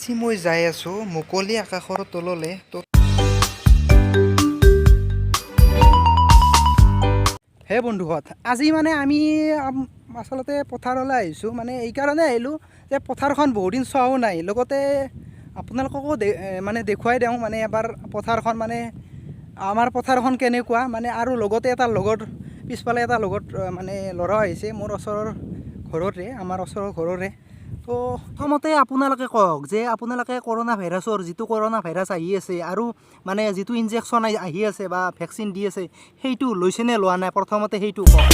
আজি মই যাই আছোঁ মুকলি আকাশৰ তললৈ। হে বন্ধুহঁত, আজি মানে আমি আচলতে পথাৰলৈ আহিছোঁ। মানে এইকাৰণে আহিলোঁ যে পথাৰখন বহুদিন চোৱাও নাই, লগতে আপোনালোককো মানে দেখুৱাই দিওঁ মানে এবাৰ পথাৰখন, মানে আমাৰ পথাৰখন কেনেকুৱা মানে। আৰু লগতে এটা লগত পিছফালে এটা লগত মানে ল'ৰা আহিছে মোৰ ওচৰৰ ঘৰৰে, আমাৰ ওচৰৰ ঘৰৰে। তো প্ৰথমতে আপোনালোকে কওক যে আপোনালোকে কৰোণা ভাইৰাছৰ যিটো কৰোণা ভাইৰাছ আহি আছে আৰু মানে যিটো ইনজেকশ্যন আহি আছে বা ভেকচিন দি আছে, সেইটো লৈছেনে লোৱা নাই, প্ৰথমতে সেইটো কওক।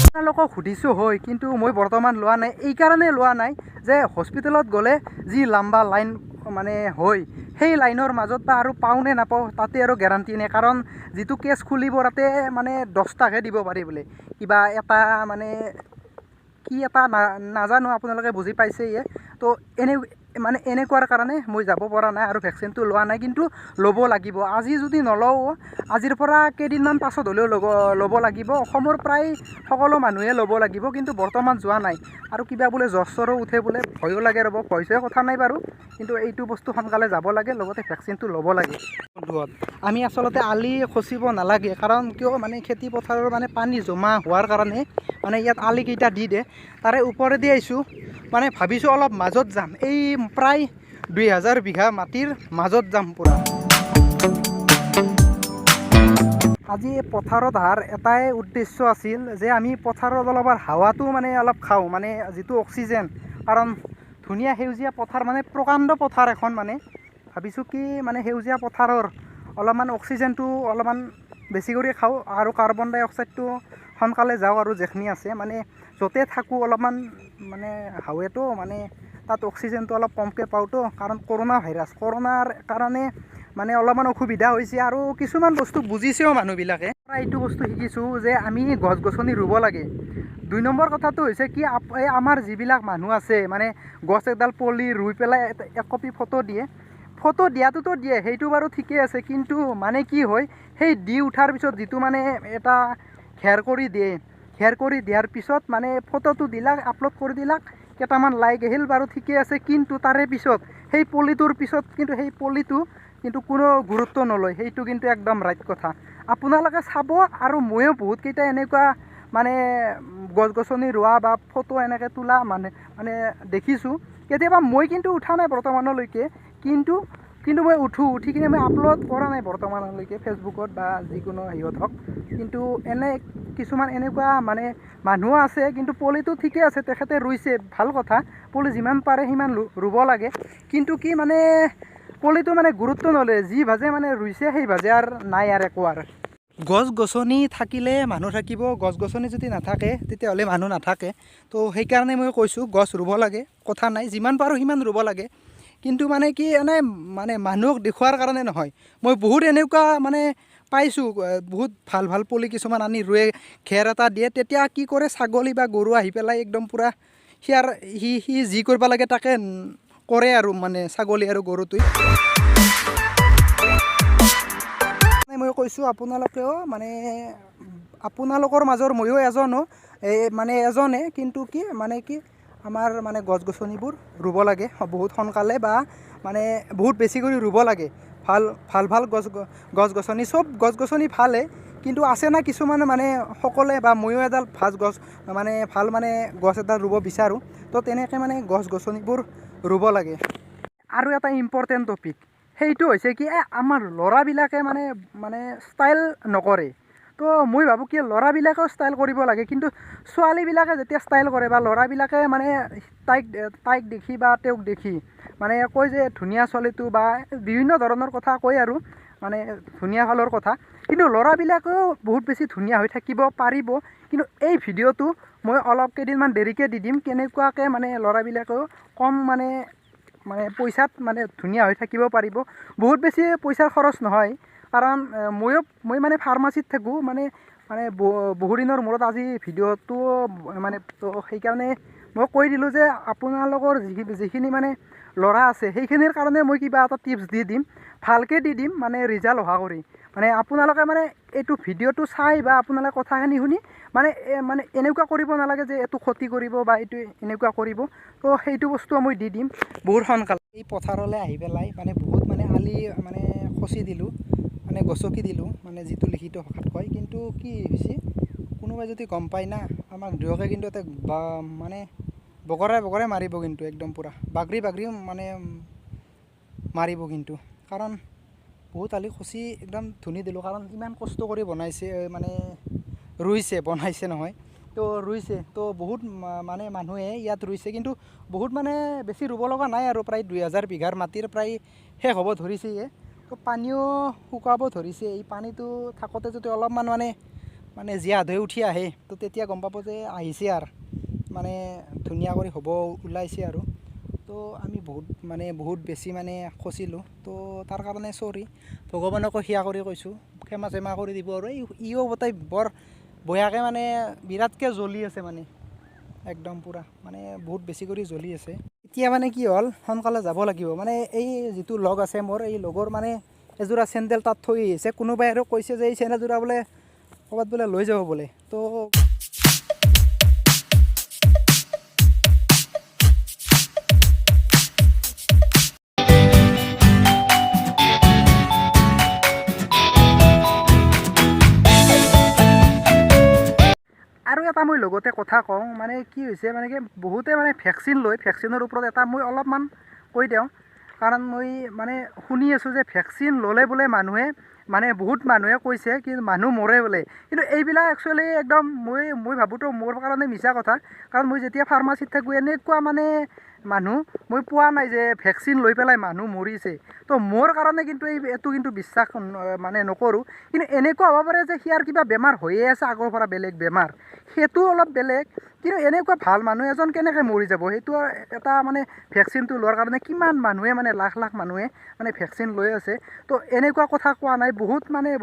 আপোনালোকক সুধিছোঁ হয়, কিন্তু মই বৰ্তমান লোৱা নাই। এইকাৰণে লোৱা নাই যে হস্পিটেলত গ'লে যি লাম্বা লাইন মানে হয়, সেই লাইনৰ মাজত বা আৰু পাওঁ নে নাপাওঁ তাতে আৰু গেৰাণ্টি নাই। কাৰণ যিটো কেছ খুলিব তাতে মানে 10টাকহে দিব পাৰি বোলে, কিবা এটা মানে কি এটা নাজানো, আপোনালোকে বুজি পাইছেই। তো মানে এনেকুৱাৰ কাৰণে মই যাব পৰা নাই আৰু ভেকচিনটো লোৱা নাই, কিন্তু ল'ব লাগিব। আজি যদি নলওঁ, আজিৰ পৰা কেইদিনমান পাছত হ'লেও ল'ব লাগিব। অসমৰ প্ৰায় সকলো মানুহে ল'ব লাগিব, কিন্তু বৰ্তমান যোৱা নাই। আৰু কিবা বোলে জ্বৰ চৰো উঠে বোলে, ভয়ো লাগে। ৰ'ব, ভয় চয় কথা নাই বাৰু, কিন্তু এইটো বস্তু সোনকালে যাব লাগে, লগতে ভেকচিনটো ল'ব লাগে। আমি আচলতে আলি খচিব নালাগে, কাৰণ কিয় মানে খেতি পথাৰৰ মানে পানী জমা হোৱাৰ কাৰণে মানে ইয়াত আলিকেইটা দি দে, তাৰে ওপৰেদি আহিছোঁ। মানে ভাবিছোঁ অলপ মাজত যাম, এই প্ৰায় 2000 বিঘা মাটিৰ মাজত যাম পূৰা। আজি পথাৰত অহাৰ এটাই উদ্দেশ্য আছিল যে আমি পথাৰত অলপ হাৱাটো মানে অলপ খাওঁ, মানে যিটো অক্সিজেন। কাৰণ ধুনীয়া সেউজীয়া পথাৰ, মানে প্ৰকাণ্ড পথাৰ এখন, মানে ভাবিছোঁ কি মানে সেউজীয়া পথাৰৰ অলপমান অক্সিজেনটো অলপমান বেছি কৰি খাওঁ আৰু কাৰ্বন ডাই অক্সাইডটো সোনকালে যাওঁ। আৰু যেখনি আছে মানে য'তে থাকোঁ অলপমান মানে হাৱেটো মানে তাত অক্সিজেনটো অলপ কমকৈ পাওঁতো, কাৰণ কৰোণা ভাইৰাছ, কৰোণাৰ কাৰণে মানে অলপমান অসুবিধা হৈছে। আৰু কিছুমান বস্তু বুজিছেও মানুহবিলাকে। এইটো বস্তু শিকিছোঁ যে আমি গছ গছনি ৰুব লাগে। 2 নম্বৰ কথাটো হৈছে কি, এই আমাৰ যিবিলাক মানুহ আছে মানে গছ এডাল পুলি ৰুই পেলাই এক কপি ফটো দিয়ে। ফটো দিয়াটোতো দিয়ে, সেইটো বাৰু ঠিকেই আছে, কিন্তু মানে কি হয়, সেই দি উঠাৰ পিছত যিটো মানে এটা ঘেৰ কৰি দিয়ে, ঘেৰ কৰি দিয়াৰ পিছত মানে ফটোটো দিলাক, আপলোড কৰি দিলাক, কেইটামান লাইক আহিল বাৰু, ঠিকে আছে। কিন্তু তাৰে পিছত সেই পলিটোৰ পিছত কিন্তু সেই পলিটো কিন্তু কোনো গুৰুত্ব নলয়, সেইটো কিন্তু একদম ৰাইট কথা। আপোনালোকে চাব, আৰু ময়ো বহুতকেইটা এনেকুৱা মানে গছ গছনি ৰোৱা বা ফটো এনেকৈ তোলা মানে দেখিছোঁ। কেতিয়াবা মই কিন্তু উঠা নাই বৰ্তমানলৈকে, কিন্তু মই উঠি কিনে মই আপলোড কৰা নাই বৰ্তমানলৈকে ফেচবুকত বা যিকোনো হেৰিত হওক। কিন্তু এনে কিছুমান এনেকুৱা মানে মানুহো আছে, কিন্তু পলিটো ঠিকে আছে, তেখেতে ৰুইছে, ভাল কথা। পলি যিমান পাৰে সিমান ৰুব লাগে, কিন্তু কি মানে পলিটো মানে গুৰুত্ব নলয়, যি ভাজে মানে ৰুইছে সেই ভাজে, আৰু নাই আৰু একো। আৰু গছ গছনি থাকিলে মানুহ থাকিব, গছ গছনি যদি নাথাকে তেতিয়াহ'লে মানুহ নাথাকে। তো সেইকাৰণে মই কৈছোঁ গছ ৰুব লাগে, কথা নাই, যিমান পাৰোঁ সিমান ৰুব লাগে। কিন্তু মানে কি এনে মানে মানুহক দেখুৱাৰ কাৰণে নহয়। মই বহুত এনেকুৱা মানে পাইছোঁ, বহুত ভাল ভাল পুলি কিছুমান আনি ৰুৱে, ঘেৰ এটা দিয়ে, তেতিয়া কি কৰে, ছাগলী বা গৰু আহি পেলাই একদম পূৰা সি যি কৰিব লাগে তাকে কৰে আৰু, মানে ছাগলী আৰু গৰুটোৱে। মই কৈছোঁ আপোনালোকেও মানে আপোনালোকৰ মাজৰ ময়ো এজনো মানে এজনে, কিন্তু কি মানে কি আমাৰ মানে গছ গছনিবোৰ ৰুব লাগে বহুত সোনকালে, বা মানে বহুত বেছি কৰি ৰুব লাগে। ভাল গছ গছনি, চব গছ গছনি ভালেই, কিন্তু আছে না কিছুমান মানে সকলোৱে, বা ময়ো এডাল ভাল মানে গছ এডাল ৰুব বিচাৰোঁ। তো তেনেকৈ মানে গছ গছনিবোৰ ৰুব লাগে। আৰু এটা ইম্পৰ্টেণ্ট টপিক, সেইটো হৈছে কি আমাৰ ল'ৰাবিলাকে মানে ষ্টাইল নকৰে। তো মই ভাবোঁ কি ল'ৰাবিলাকেও ষ্টাইল কৰিব লাগে, কিন্তু ছোৱালীবিলাকে যেতিয়া ষ্টাইল কৰে বা ল'ৰাবিলাকে মানে তাইক দেখি বা তেওঁক দেখি মানে কয় যে ধুনীয়া ছোৱালীটো, বা বিভিন্ন ধৰণৰ কথা কয় আৰু মানে ধুনীয়া ফালৰ কথা। কিন্তু ল'ৰাবিলাকেও বহুত বেছি ধুনীয়া হৈ থাকিব পাৰিব। কিন্তু এই ভিডিঅ'টো মই অলপ কেইদিনমান দেৰিকৈ দি দিম, কেনেকুৱাকৈ মানে ল'ৰাবিলাকেও কম মানে পইচাত মানে ধুনীয়া হৈ থাকিব পাৰিব। বহুত বেছি পইচাৰ খৰচ নহয়, কাৰণ মই মানে ফাৰ্মাচীত থাকোঁ, মানে বহুদিনৰ মূৰত আজি ভিডিঅ'টো মানে তো সেইকাৰণে মই কৈ দিলোঁ যে আপোনালোকৰ যিখিনি মানে ল'ৰা আছে সেইখিনিৰ কাৰণে মই কিবা এটা টিপছ দি দিম, ভালকৈ দি দিম, মানে ৰিজাল্ট অহা কৰি। মানে আপোনালোকে মানে এইটো ভিডিঅ'টো চাই বা আপোনালোকে কথাখিনি শুনি মানে এনেকুৱা কৰিব নালাগে যে এইটো ক্ষতি কৰিব বা এইটো এনেকুৱা কৰিব। তো সেইটো বস্তু মই দি দিম বহুত সোনকালে। এই পথাৰলৈ আহি পেলাই মানে বহুত মানে আলি মানে খচি দিলোঁ, মানে গছকি দিলোঁ, মানে যিটো লিখিত ভাষাত কয়। কিন্তু কি হৈছে, কোনোবাই যদি গম পায় না, আমাক দুয়োকে কিন্তু এটা মানে বগৰাই মাৰিব কিন্তু একদম পূৰা বাগৰি মানে মাৰিব কিন্তু। কাৰণ বহুত আলি খচি একদম ধুনি দিলোঁ, কাৰণ ইমান কষ্ট কৰি বনাইছে, মানে বনাইছে নহয়, তো ৰুইছে। তো বহুত মানে মানুহে ইয়াত ৰুইছে, কিন্তু বহুত মানে বেছি ৰুব লগা নাই আৰু প্ৰায় 2000 বিঘাৰ মাটিৰ প্ৰায় শেষ হ'ব ধৰিছেয়ে। তো পানীও শুকাব ধৰিছে। এই পানীটো থাকোঁতে যদি অলপমান মানে জীয়াত হৈ উঠি আহে, তো তেতিয়া গম পাব যে আহিছে আৰু মানে ধুনীয়া কৰি হ'ব ওলাইছে আৰু। তো আমি বহুত বেছি মানে খচিলোঁ। তো তাৰ কাৰণে চৰি, ভগৱানকো সেৱা কৰি কৈছোঁ, ক্ষমা চেমা কৰি দিব। আৰু ইও গোটেই বৰ বয়াকৈ মানে বিৰাটকৈ জ্বলি আছে, মানে একদম পূৰা মানে বহুত বেছি কৰি জ্বলি আছে। এতিয়া মানে কি হ'ল, সোনকালে যাব লাগিব। মানে এই যিটো লগ আছে মোৰ, এই লগৰ মানে এযোৰা চেণ্ডেল তাত থৈ আহিছে। কোনোবাই আৰু কৈছে যে এই চেণ্ডেলযোৰা বোলে ক'ৰবাত বোলে লৈ যাব বোলে। তো আৰু এটা মই লগতে কথা কওঁ, মানে কি হৈছে, মানে কি বহুতে মানে ভেকচিন লয়, ভেকচিনৰ ওপৰত এটা মই অলপমান কৈ দিওঁ। কাৰণ মই মানে শুনি আছোঁ যে ভেকচিন ল'লে বোলে মানুহে মানে বহুত মানুহে কৈছে কি মানুহ মৰে বোলে। কিন্তু এইবিলাক একচুৱেলি একদম মই ভাবোঁতো মোৰ কাৰণে মিছা কথা। কাৰণ মই যেতিয়া ফাৰ্মাচীত থাকোঁ, এনেকুৱা মানে মানুহ মই পোৱা নাই যে ভেকচিন লৈ পেলাই মানুহ মৰিছে। তো মোৰ কাৰণে কিন্তু এইটো কিন্তু বিশ্বাস মানে নকৰোঁ। কিন্তু এনেকুৱা হ'ব পাৰে যে সিয়াৰ কিবা বেমাৰ হৈয়ে আছে আগৰ পৰা, বেলেগ বেমাৰ, সেইটো অলপ বেলেগ। কিন্তু এনেকুৱা ভাল মানুহ এজন কেনেকৈ মৰি যাব, সেইটো এটা মানে ভেকচিনটো লোৱাৰ কাৰণে কিমান মানুহে মানে লাখ মানুহে মানে ভেকচিন লৈ আছে। তো এনেকুৱা কথা কোৱা নাই,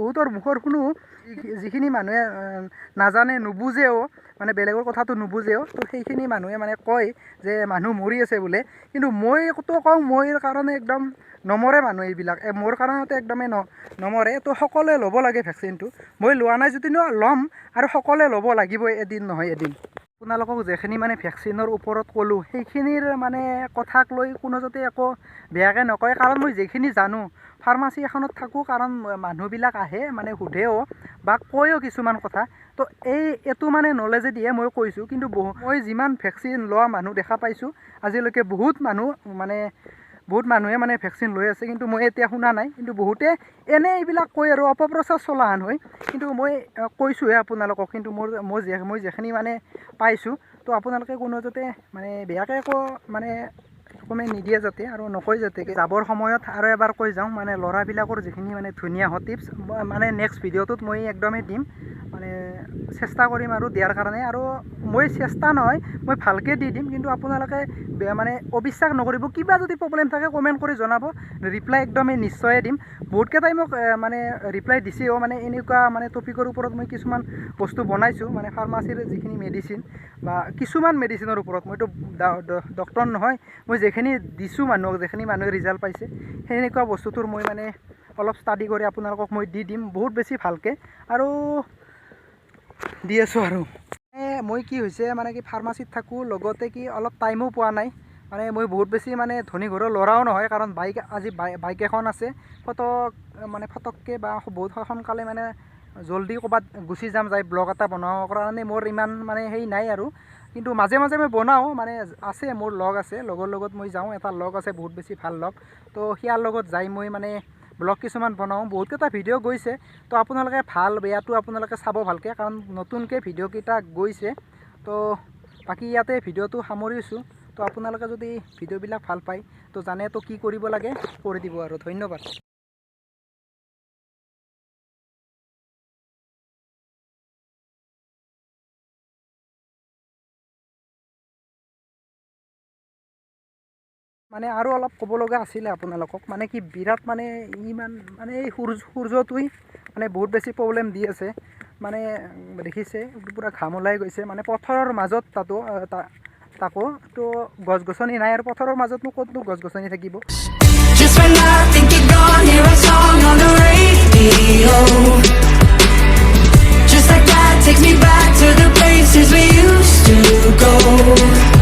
বহুতৰ মুখৰ শুনো, যিখিনি মানুহে নাজানে নুবুজেও, মানে বেলেগৰ কথাটো নুবুজেও, তো সেইখিনি মানুহে মানে কয় যে মানুহ মৰি আছে বোলে। কিন্তু মইতো কওঁ, মোৰ কাৰণে একদম নমৰে মানুহ এইবিলাক, মোৰ কাৰণেতো একদমেই নমৰে। তো সকলোৱে ল'ব লাগে ভেকচিনটো। মই লোৱা নাই যদিও ল'ম, আৰু সকলোৱে ল'ব লাগিবই এদিন নহয় এদিন। আপোনালোকক যিখিনি মানে ভেকচিনৰ ওপৰত ক'লোঁ, সেইখিনিৰ মানে কথাক লৈ কোনো যাতে একো বেয়াকৈ নকয়। কাৰণ মই যিখিনি জানো, ফাৰ্মাচী এখনত থাকোঁ, কাৰণ মানুহবিলাক আহে মানে সোধেও বা কয়ও কিছুমান কথা। তো এইটো মানে নলেজেদিহে মই কৈছোঁ। কিন্তু মই যিমান ভেকচিন লোৱা মানুহ দেখা পাইছোঁ আজিলৈকে, বহুত মানুহে মানে ভেকচিন লৈ আছে, কিন্তু মই এতিয়া শুনা নাই। কিন্তু বহুতে এনে এইবিলাক কৈ আৰু অপপ্ৰচাৰ চলাহান হয়। কিন্তু মই কৈছোঁহে আপোনালোকক, কিন্তু মই যিখিনি মানে পাইছোঁ, তো আপোনালোকে কোনো যাতে মানে বেয়াকৈ একো মানে কমেণ্ট নিদিয়ে যাতে, আৰু নকয় যাতে। যাবৰ সময়ত আৰু এবাৰ কৈ যাওঁ, মানে ল'ৰাবিলাকৰ যিখিনি মানে ধুনীয়া টিপছ মানে নেক্সট ভিডিঅ'টোত মই একদমেই দিম, মানে চেষ্টা কৰিম আৰু দিয়াৰ কাৰণে। আৰু মই চেষ্টা নহয়, মই ভালকৈ দি দিম। কিন্তু আপোনালোকে মানে অবিশ্বাস নকৰিব, কিবা যদি প্ৰব্লেম থাকে কমেণ্ট কৰি জনাব, ৰিপ্লাই একদমেই নিশ্চয়ে দিম। বহুতকেইটাই মোক মানে ৰিপ্লাই দিছেও, মানে এনেকুৱা মানে টপিকৰ ওপৰত মই কিছুমান বস্তু বনাইছোঁ, মানে ফাৰ্মাচীৰ যিখিনি মেডিচিন বা কিছুমান মেডিচিনৰ ওপৰত। মইতো ডক্তৰ নহয়, মই যিখিনি দিছোঁ মানুহক, যিখিনি মানুহে ৰিজাল্ট পাইছে, সেনেকুৱা বস্তুটোৰ মই মানে অলপ ষ্টাডি কৰি আপোনালোকক মই দি দিম বহুত বেছি ভালকৈ, আৰু দি আছোঁ। আৰু মই কি হৈছে, মানে কি ফাৰ্মাচীত থাকোঁ, লগতে কি অলপ টাইমো পোৱা নাই। মানে মই বহুত বেছি মানে ধনী ঘৰৰ ল'ৰাও নহয়, কাৰণ বাইক এখন আছে, ফটককৈ বা বহুত সোনকালে মানে জল্দি ক'ৰবাত গুচি যাম, যাই ব্লগ এটা বনাবৰ কাৰণে মোৰ ইমান মানে হেৰি নাই আৰু। কিন্তু মাজে মাজে মই বনাওঁ, মানে আছে মোৰ লগ আছে, লগৰ লগত মই যাওঁ। এটা লগ আছে বহুত বেছি ভাল লগ, তো সিয়াৰ লগত যাই মই মানে ব্লগ কিছুমান বনাওঁ। বহুতকেইটা ভিডিঅ' গৈছে, তো আপোনালোকে ভাল বেয়াটো আপোনালোকে চাব ভালকৈ, কাৰণ নতুনকৈ ভিডিঅ'কেইটা গৈছে। তো বাকী ইয়াতে ভিডিঅ'টো সামৰিছোঁ। তো আপোনালোকে যদি ভিডিঅ'বিলাক ভাল পায়, তো জানে তো কি কৰিব লাগে, কৰি দিব আৰু। ধন্যবাদ। মানে আৰু অলপ ক'ব লগা আছিলে আপোনালোকক, মানে কি বিৰাট মানে ইমান মানে এই সূৰ্যটোই মানে বহুত বেছি প্ৰব্লেম দি আছে। মানে দেখিছে পূৰা ঘাম ওলাই গৈছে, মানে পথাৰৰ মাজত তাকো তো গছ গছনি নাই আৰু পথাৰৰ মাজতনো ক'তনো গছ গছনি থাকিব Just when I think you're gone, hear a song on the radio. Just like that, takes me back to the places we used to go.